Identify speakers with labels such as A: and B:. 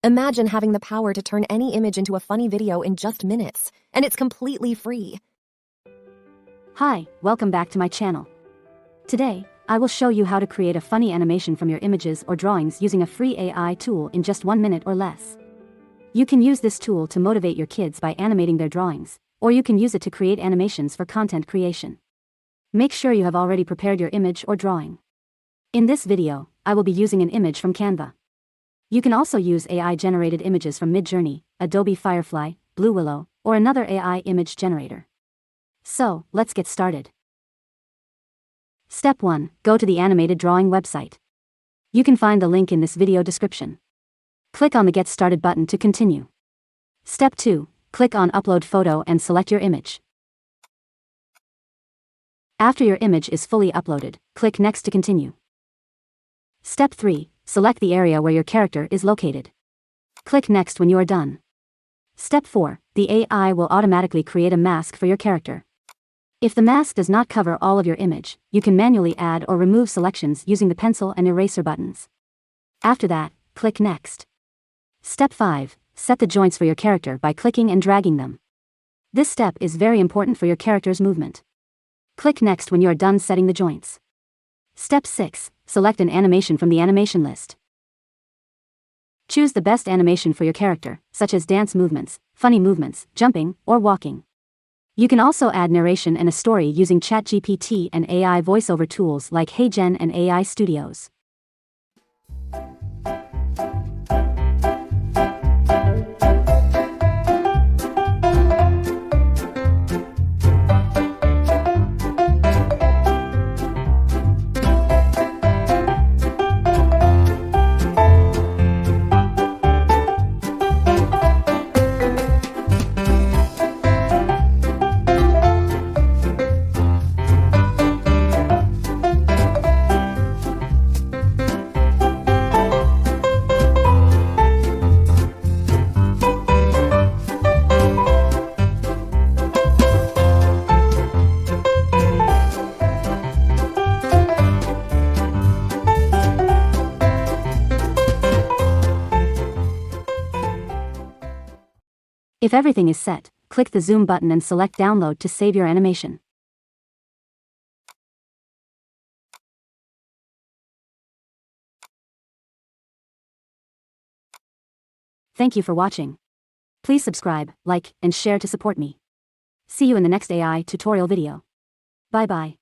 A: Imagine having the power to turn any image into a funny video in just minutes, and it's completely free.
B: Hi, welcome back to my channel. Today, I will show you how to create a funny animation from your images or drawings using a free AI tool in just 1 minute or less. You can use this tool to motivate your kids by animating their drawings, or you can use it to create animations for content creation. Make sure you have already prepared your image or drawing. In this video, I will be using an image from Canva. You can also use AI-generated images from Midjourney, Adobe Firefly, Blue Willow, or another AI image generator. So, let's get started. Step 1. Go to the animated drawing website. You can find the link in this video description. Click on the Get Started button to continue. Step 2. Click on Upload Photo and select your image. After your image is fully uploaded, click Next to continue. Step 3. Select the area where your character is located. Click Next when you are done. Step 4. The AI will automatically create a mask for your character. If the mask does not cover all of your image, you can manually add or remove selections using the pencil and eraser buttons. After that, click Next. Step 5. Set the joints for your character by clicking and dragging them. This step is very important for your character's movement. Click Next when you are done setting the joints. Step 6. Select an animation from the animation list. Choose the best animation for your character, such as dance movements, funny movements, jumping, or walking. You can also add narration and a story using chatgpt and AI voiceover tools like HeyGen and AI Studios. If everything is set, click the Zoom button and select Download to save your animation. Thank you for watching. Please subscribe, like, and share to support me. See you in the next AI tutorial video. Bye bye.